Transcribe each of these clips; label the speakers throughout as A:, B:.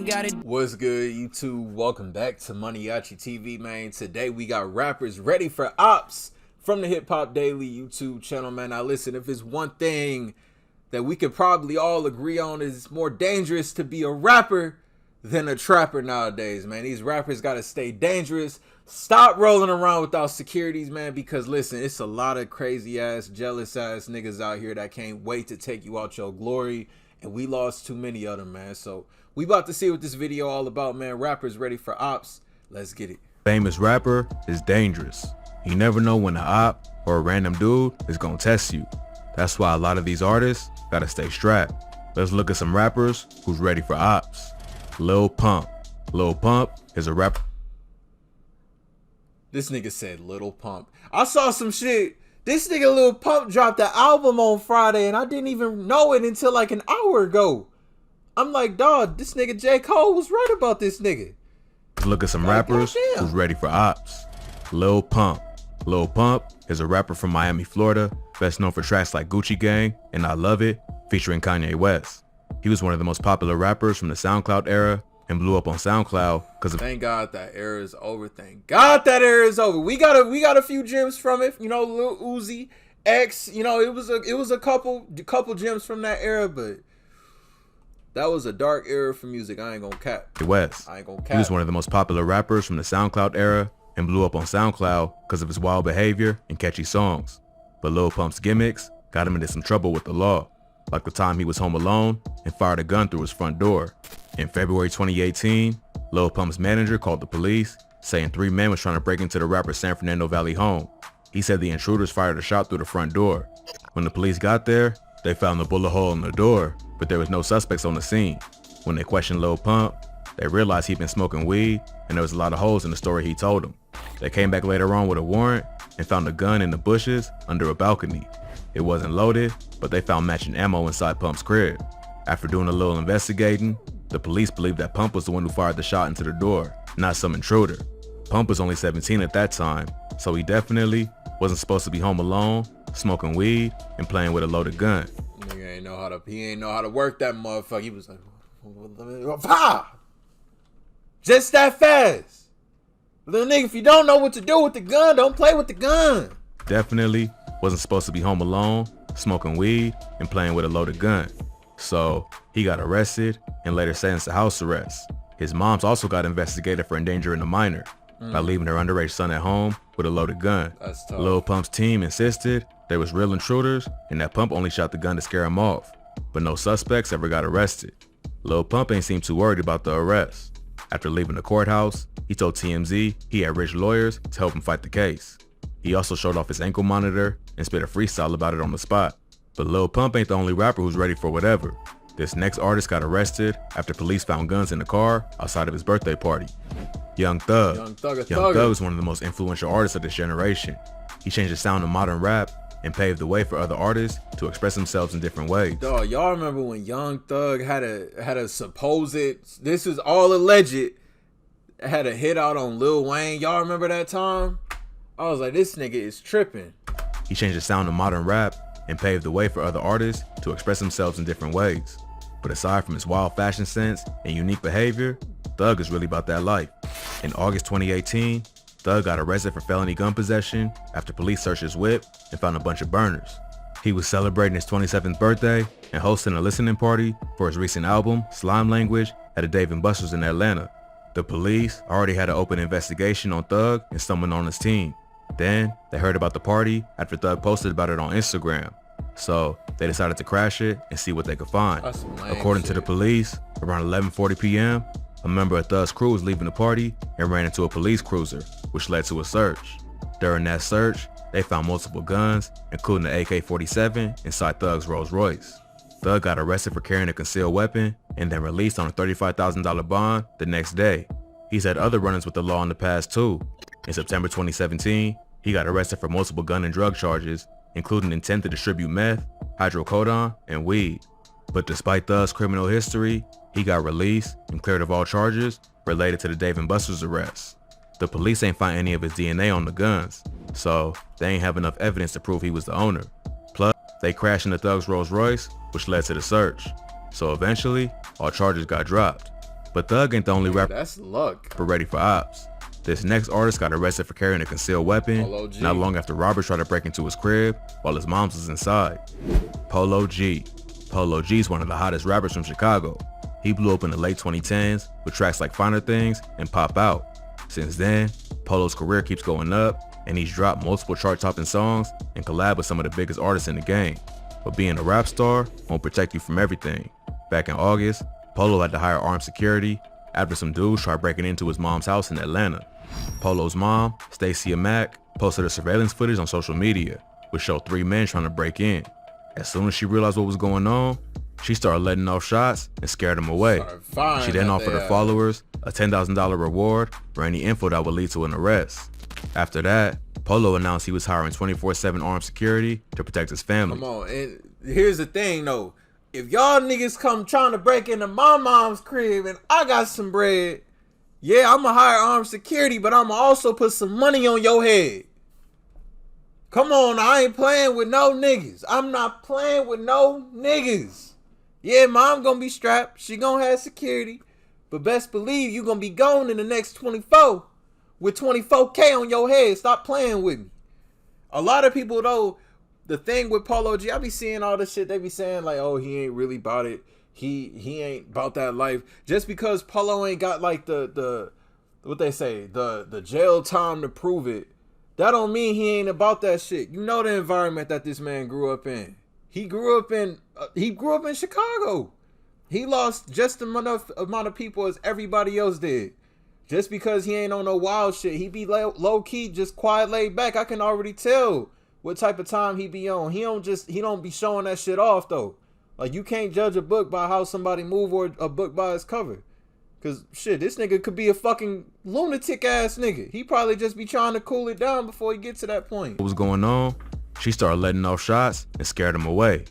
A: got it.
B: What's good, YouTube? Welcome back to Mariachi TV, man. Today we got rappers ready for Opps from the Hip Hop Daily YouTube channel, man. Now listen, if it's one thing that we could probably all agree on, is it's more dangerous to be a rapper than a trapper nowadays, man. These rappers gotta stay dangerous. Stop rolling around without securities, man, because listen, it's a lot of crazy ass, jealous ass niggas out here that can't wait to take you out your glory, and we lost too many of them, man. So we about to see what this video all about, man. Rappers ready for Opps. Let's get it.
C: Famous rapper is dangerous. You never know when an op or a random dude is gonna test you. That's why a lot of these artists gotta stay strapped. Let's look at some rappers who's ready for Opps. Lil Pump. Lil Pump is a rapper.
B: This nigga said Lil Pump. I saw some shit. This nigga Lil Pump dropped an album on Friday and I didn't even know it until like an hour ago. I'm like, dog, this nigga J. Cole was right about this nigga.
C: Let's look at some rappers who's ready for Opps. Lil Pump. Lil Pump is a rapper from Miami, Florida, best known for tracks like Gucci Gang and I Love It, featuring Kanye West. He was one of the most popular rappers from the SoundCloud era and blew up on SoundCloud because of—
B: Thank God that era is over. Thank God that era is over. We got a few gems from it. You know, Lil Uzi, X. You know, it was a couple gems from that era, but that was a dark era for music. I ain't gonna cap.
C: West.
B: I ain't gonna cap.
C: He was one of the most popular rappers from the SoundCloud era and blew up on SoundCloud because of his wild behavior and catchy songs. But Lil Pump's gimmicks got him into some trouble with the law, like the time he was home alone and fired a gun through his front door. In February 2018, Lil Pump's manager called the police, saying 3 men was trying to break into the rapper's San Fernando Valley home. He said the intruders fired a shot through the front door. When the police got there, they found a bullet hole in the door, but there was no suspects on the scene. When they questioned Lil Pump, they realized he'd been smoking weed and there was a lot of holes in the story he told them. They came back later on with a warrant and found a gun in the bushes under a balcony. It wasn't loaded, but they found matching ammo inside Pump's crib. After doing a little investigating, the police believed that Pump was the one who fired the shot into the door, not some intruder. Pump was only 17 at that time, so he definitely wasn't supposed to be home alone, smoking weed, and playing with a loaded gun.
B: Nigga he ain't know how to work that motherfucker. He was like, ah! Just that fast. Little nigga, if you don't know what to do with the gun, don't play with the gun.
C: Definitely wasn't supposed to be home alone, smoking weed, and playing with a loaded gun. So he got arrested and later sentenced to house arrest. His mom's also got investigated for endangering a minor by leaving her underage son at home with a loaded gun.
B: That's tough.
C: Lil Pump's team insisted there was real intruders and that Pump only shot the gun to scare him off, but no suspects ever got arrested. Lil Pump ain't seemed too worried about the arrest. After leaving the courthouse, he told TMZ he had rich lawyers to help him fight the case. He also showed off his ankle monitor and spit a freestyle about it on the spot. But Lil Pump ain't the only rapper who's ready for whatever. This next artist got arrested after police found guns in the car outside of his birthday party. Young Thug. Young Thug is one of the most influential artists of this generation. He changed the sound of modern rap and paved the way for other artists to express themselves in different ways.
B: Dog, y'all remember when Young Thug had a supposed, this is all alleged, had a hit out on Lil Wayne? Y'all remember that time? I was like, this nigga is tripping.
C: He changed the sound of modern rap and paved the way for other artists to express themselves in different ways. But aside from his wild fashion sense and unique behavior, Thug is really about that life. In August 2018, Thug got arrested for felony gun possession after police searched his whip and found a bunch of burners. He was celebrating his 27th birthday and hosting a listening party for his recent album, Slime Language, at a Dave & Buster's in Atlanta. The police already had an open investigation on Thug and someone on his team. Then they heard about the party after Thug posted about it on Instagram. So they decided to crash it and see what they could find. According to the police, around 11:40 p.m., a member of Thug's crew was leaving the party and ran into a police cruiser, which led to a search. During that search, they found multiple guns, including the AK-47 inside Thug's Rolls Royce. Thug got arrested for carrying a concealed weapon and then released on a $35,000 bond the next day. He's had other run-ins with the law in the past too. In September 2017, he got arrested for multiple gun and drug charges, including intent to distribute meth, hydrocodone, and weed. But despite Thug's criminal history, he got released and cleared of all charges related to the Dave & Buster's arrest. The police ain't find any of his DNA on the guns, so they ain't have enough evidence to prove he was the owner. Plus, they crashed into Thug's Rolls Royce, which led to the search. So eventually, all charges got dropped. But Thug ain't the only rapper
B: That's luck.
C: ready for ops. This next artist got arrested for carrying a concealed weapon
B: Polo G.
C: not long after robbers tried to break into his crib while his mom's was inside. Polo G. Polo G is one of the hottest rappers from Chicago. He blew up in the late 2010s with tracks like Finer Things and Pop Out. Since then, Polo's career keeps going up, and he's dropped multiple chart-topping songs and collabed with some of the biggest artists in the game. But being a rap star won't protect you from everything. Back in August, Polo had to hire armed security after some dudes tried breaking into his mom's house in Atlanta. Polo's mom, Stacia Mack, posted a surveillance footage on social media, which showed 3 men trying to break in. As soon as she realized what was going on, she started letting off shots and scared them away. She then offered her followers a $10,000 reward for any info that would lead to an arrest. After that, Polo announced he was hiring 24/7 armed security to protect his family.
B: Come on, and here's the thing though. If y'all niggas come trying to break into my mom's crib and I got some bread, yeah, I'ma hire armed security, but I'ma also put some money on your head. Come on, I ain't playing with no niggas. I'm not playing with no niggas. Yeah, mom gonna be strapped. She gonna have security. But best believe you gonna be gone in the next 24 with 24K on your head. Stop playing with me. A lot of people though, the thing with Polo G, I be seeing all this shit. They be saying like, oh, he ain't really about it. He ain't about that life. Just because Polo ain't got like the what they say, the jail time to prove it, that don't mean he ain't about that shit. You know the environment that this man grew up in. He grew up in Chicago. He lost just enough amount of people as everybody else did. Just because he ain't on no wild shit, he be low key, just quiet, laid back. I can already tell what type of time he be on. He don't be showing that shit off though. Like you can't judge a book by how somebody move or a book by its cover. Cause shit, this nigga could be a fucking lunatic ass nigga. He probably just be trying to cool it down before he gets to that point.
C: What was going on? She started letting off shots and scared him away.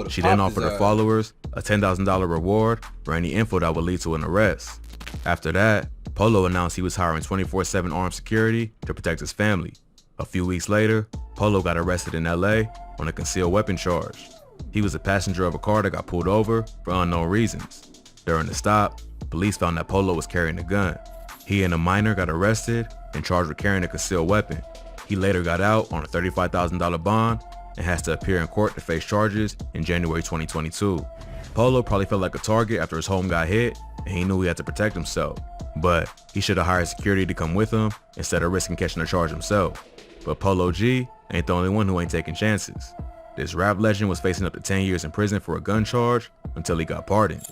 C: She then offered her followers a $10,000 reward for any info that would lead to an arrest. After that, Polo announced he was hiring 24/7 armed security to protect his family. A few weeks later, Polo got arrested in LA on a concealed weapon charge. He was a passenger of a car that got pulled over for unknown reasons. During the stop, police found that Polo was carrying a gun. He and a minor got arrested and charged with carrying a concealed weapon. He later got out on a $35,000 bond and has to appear in court to face charges in January 2022. Polo probably felt like a target after his home got hit and he knew he had to protect himself. But he should have hired security to come with him instead of risking catching a charge himself. But Polo G ain't the only one who ain't taking chances. This rap legend was facing up to 10 years in prison for a gun charge until he got pardoned.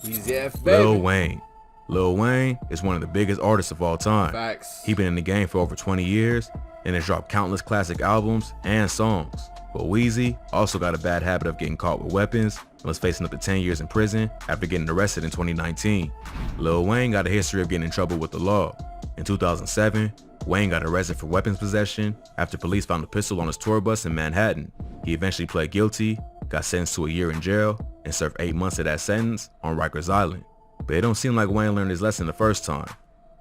C: Lil Wayne. Lil Wayne is one of the biggest artists of all time.
B: Facts.
C: He been in the game for over 20 years and has dropped countless classic albums and songs. But Weezy also got a bad habit of getting caught with weapons and was facing up to 10 years in prison after getting arrested in 2019. Lil Wayne got a history of getting in trouble with the law. In 2007, Wayne got arrested for weapons possession after police found a pistol on his tour bus in Manhattan. He eventually pled guilty, got sentenced to a year in jail, and served 8 months of that sentence on Rikers Island. But it don't seem like Wayne learned his lesson the first time.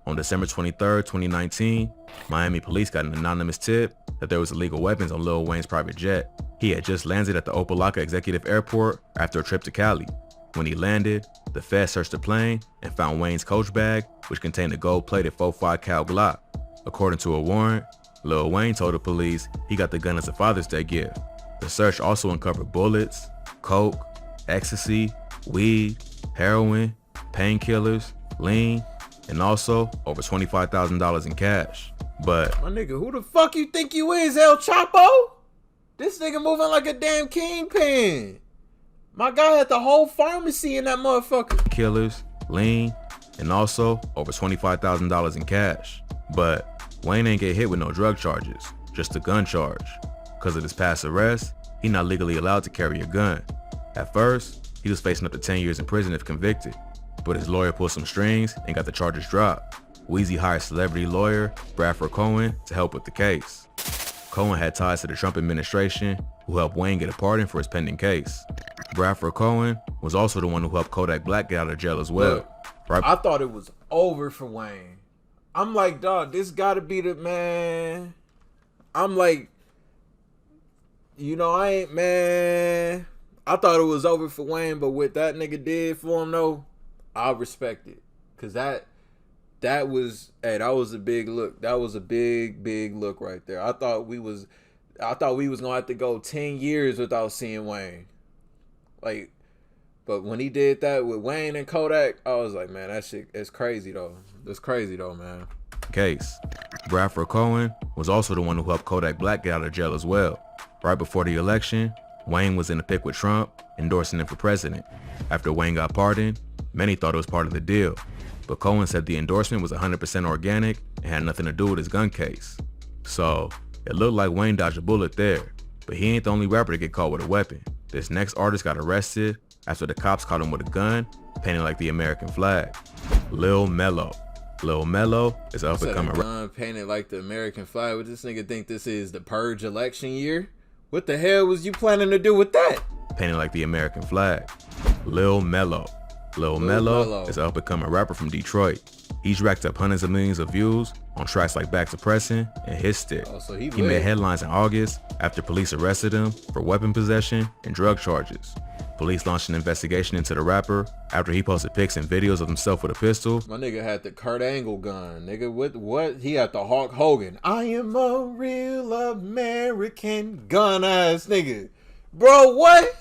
C: On December 23, 2019, Miami police got an anonymous tip that there was illegal weapons on Lil Wayne's private jet. He had just landed at the Opalaka Executive Airport after a trip to Cali. When he landed, the feds searched the plane and found Wayne's coach bag, which contained a gold-plated 45 cal Glock. According to a warrant, Lil Wayne told the police he got the gun as a Father's Day gift. The search also uncovered bullets, coke, ecstasy, weed, heroin, painkillers, lean, and also over $25,000 in cash. But
B: my nigga, who the fuck you think you is, El Chapo? This nigga moving like a damn kingpin. My guy had the whole pharmacy in that motherfucker.
C: Killers, lean, and also over $25,000 in cash. But Wayne ain't get hit with no drug charges, just a gun charge. Because of his past arrest, he not legally allowed to carry a gun. At first, he was facing up to 10 years in prison if convicted, but his lawyer pulled some strings and got the charges dropped. Weezy hired celebrity lawyer Bradford Cohen to help with the case. Cohen had ties to the Trump administration, who helped Wayne get a pardon for his pending case. Bradford Cohen was also the one who helped Kodak Black get out of jail as well.
B: Look, I thought it was over for Wayne. I'm like, dog, this gotta be the man. I'm like, you know, I thought it was over for Wayne, but what that nigga did for him though, I respect it. Cause that was a big look. That was a big look right there. I thought we was gonna have to go 10 years without seeing Wayne. Like, but when he did that with Wayne and Kodak, I was like, man, that shit is crazy though. That's crazy though, man.
C: Case. Bradford Cohen was also the one who helped Kodak Black get out of jail as well. Right before the election, Wayne was in the pick with Trump, endorsing him for president. After Wayne got pardoned, many thought it was part of the deal, but Cohen said the endorsement was 100% organic and had nothing to do with his gun case. So, it looked like Wayne dodged a bullet there, but he ain't the only rapper to get caught with a weapon. This next artist got arrested after the cops caught him with a gun painted like the American flag. Lil Mello. Lil Mello is an up-and-coming rapper.
B: Painted like the American flag. Would this nigga think this is the Purge election year? What the hell was you planning to do with that?
C: Painted like the American flag. Lil Mello. Lil Mello is an up-and-coming rapper from Detroit. He's racked up hundreds of millions of views on tracks like Back to Pressin' and His Stick.
B: Oh, so he
C: made headlines in August after police arrested him for weapon possession and drug charges. Police launched an investigation into the rapper after he posted pics and videos of himself with a pistol.
B: My nigga had the Kurt Angle gun. Nigga, what? He had the Hulk Hogan. I am a real American gun ass nigga. Bro, what?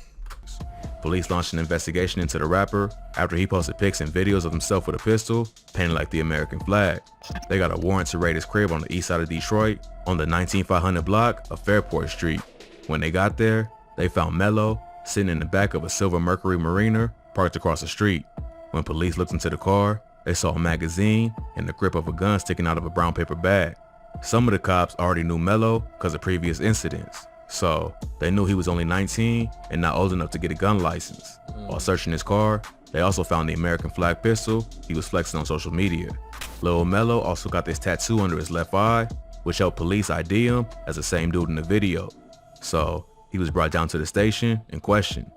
C: Police launched an investigation into the rapper after he posted pics and videos of himself with a pistol painted like the American flag. They got a warrant to raid his crib on the east side of Detroit on the 19500 block of Fairport Street. When they got there, they found Mello sitting in the back of a silver Mercury Mariner parked across the street. When police looked into the car, they saw a magazine and the grip of a gun sticking out of a brown paper bag. Some of the cops already knew Mello because of previous incidents, so they knew he was only 19 and not old enough to get a gun license. While searching his car, they also found the American flag pistol he was flexing on social media. Lil Mello also got this tattoo under his left eye, which helped police ID him as the same dude in the video. So he was brought down to the station and questioned.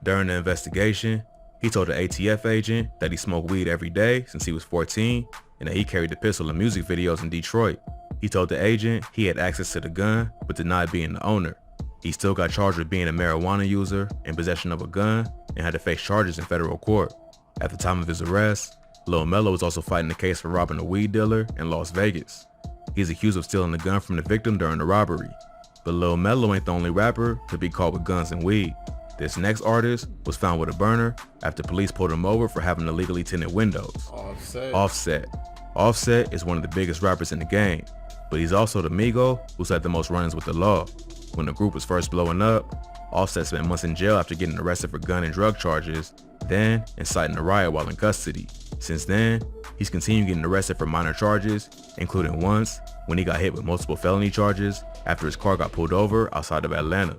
C: During the investigation, he told the ATF agent that he smoked weed every day since he was 14 and that he carried the pistol in music videos in Detroit. He told the agent he had access to the gun but denied being the owner. He still got charged with being a marijuana user and possession of a gun and had to face charges in federal court. At the time of his arrest, Lil Mello was also fighting a case for robbing a weed dealer in Las Vegas. He's accused of stealing the gun from the victim during the robbery. But Lil Mello ain't the only rapper to be caught with guns and weed. This next artist was found with a burner after police pulled him over for having illegally tinted windows. Offset is one of the biggest rappers in the game, but he's also the Migo who's had the most run-ins with the law. When the group was first blowing up, Offset spent months in jail after getting arrested for gun and drug charges, then inciting a riot while in custody. Since then, he's continued getting arrested for minor charges, including once when he got hit with multiple felony charges after his car got pulled over outside of Atlanta.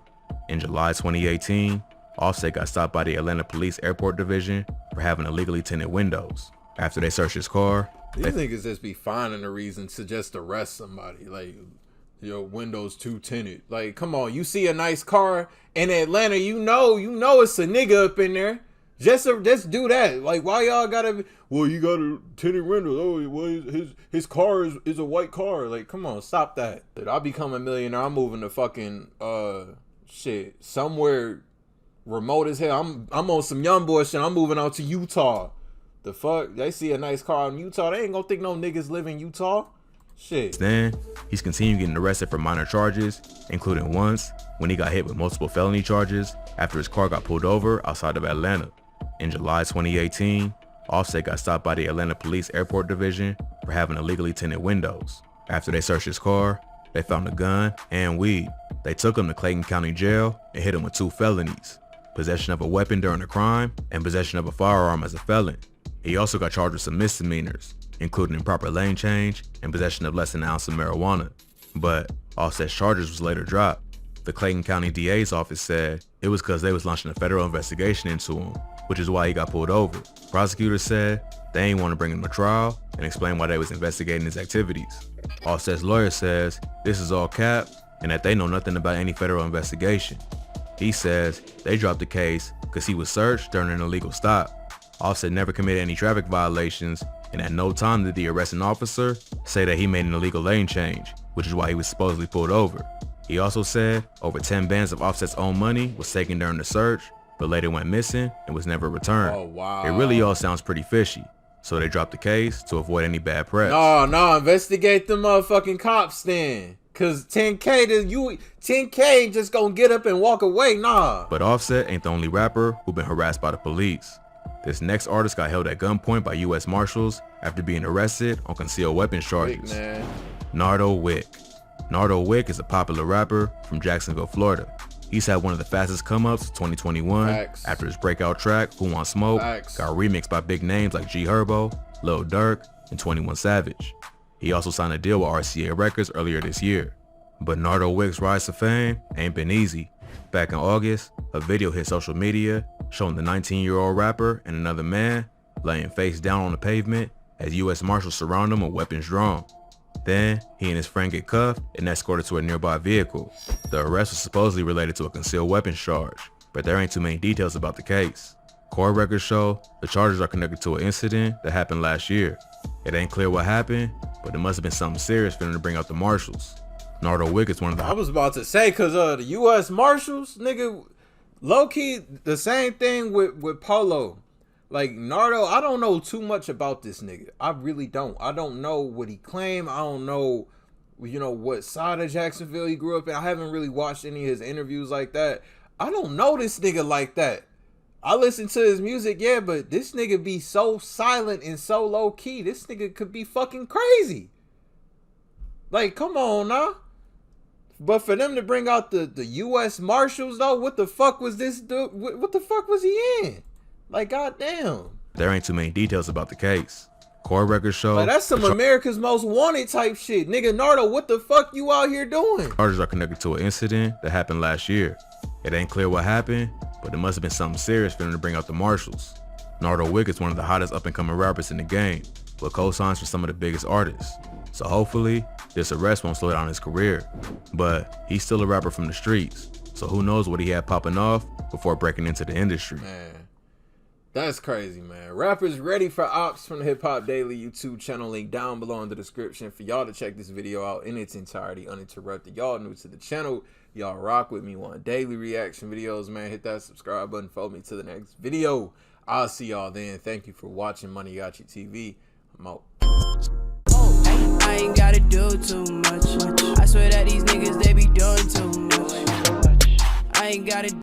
C: In July 2018, Offset got stopped by the Atlanta Police Airport Division for having illegally tinted windows. After they searched his car,
B: these niggas just be finding a reason to just arrest somebody. Like, your windows too tinted. Like, come on, you see a nice car in Atlanta, you know it's a nigga up in there. Just do that. Like, why y'all gotta? Well, you got a tinted windows. Oh, well, his car is a white car. Like, come on, stop that. I'll become a millionaire. I'm moving to fucking somewhere remote as hell. I'm on some young boy shit. I'm moving out to Utah. The fuck? They see a nice car in Utah. They ain't gonna think no niggas live in Utah. Shit.
C: Then he's continued getting arrested for minor charges, including once when he got hit with multiple felony charges after his car got pulled over outside of Atlanta. In July 2018, Offset got stopped by the Atlanta Police Airport Division for having illegally tinted windows. After they searched his car, they found a gun and weed. They took him to Clayton County Jail and hit him with 2 felonies: possession of a weapon during a crime and possession of a firearm as a felon. He also got charged with some misdemeanors, including improper lane change and possession of less than an ounce of marijuana. But Offset's charges was later dropped. The Clayton County DA's office said it was because they was launching a federal investigation into him, which is why he got pulled over. Prosecutors said they ain't want to bring him to trial and explain why they was investigating his activities. Offset's lawyer says this is all cap and that they know nothing about any federal investigation. He says they dropped the case because he was searched during an illegal stop. Offset never committed any traffic violations, and at no time did the arresting officer say that he made an illegal lane change, which is why he was supposedly pulled over. He also said over 10 bands of Offset's own money was taken during the search, but later went missing and was never returned.
B: Oh, wow.
C: It really all sounds pretty fishy. so they dropped the case to avoid any bad press.
B: No, investigate the motherfucking cops then. Cause 10K ain't just gonna get up and walk away, nah.
C: But Offset ain't the only rapper who been harassed by the police. This next artist got held at gunpoint by U.S. Marshals after being arrested on concealed weapons charges. Nardo Wick. Nardo Wick is a popular rapper from Jacksonville, Florida. He's had one of the fastest come-ups of 2021 after his breakout track, Who Wants Smoke, got remixed by big names like G Herbo, Lil Durk, and 21 Savage. He also signed a deal with RCA Records earlier this year. But Nardo Wick's rise to fame ain't been easy. Back in August, a video hit social media showing the 19-year-old rapper and another man laying face down on the pavement as U.S. Marshals surround him with weapons drawn. Then, he and his friend get cuffed and escorted to a nearby vehicle. The arrest was supposedly related to a concealed weapons charge, but there ain't too many details about the case. Court records show the charges are connected to an incident that happened last year. It ain't clear what happened, but it must have been something serious for them to bring out the Marshals. Nardo Wick is one of the...
B: I was about to say, cause the U.S. Marshals, nigga, low-key, the same thing with Polo. Like, Nardo, I don't know too much about this nigga. I really don't. I don't know what he claimed. I don't know, what side of Jacksonville he grew up in. I haven't really watched any of his interviews like that. I don't know this nigga like that. I listen to his music, yeah, but this nigga be so silent and so low-key. This nigga could be fucking crazy. Like, come on now. But for them to bring out the U.S. Marshals, though, what the fuck was this dude? What the fuck was he in? Like, goddamn.
C: There ain't too many details about the case. Court records show...
B: Like, that's some America's Most Wanted type shit. Nigga, Nardo, what the fuck you out here doing?
C: Charges are connected to an incident that happened last year. It ain't clear what happened, but it must have been something serious for them to bring out the Marshals. Nardo Wick is one of the hottest up-and-coming rappers in the game, with co-signs for some of the biggest artists. So hopefully, this arrest won't slow down his career. But he's still a rapper from the streets, so who knows what he had popping off before breaking into the industry.
B: Man, that's crazy, man. Rappers ready for Opps from the Hip Hop Daily YouTube channel. Link down below in the description for y'all to check this video out in its entirety, uninterrupted. Y'all new to the channel, y'all rock with me on daily reaction videos, man. Hit that subscribe button, follow me to the next video. I'll see y'all then. Thank you for watching Maniachi TV. I'm out.
A: I ain't gotta do too much. I swear that these niggas, they be doing too much. I ain't gotta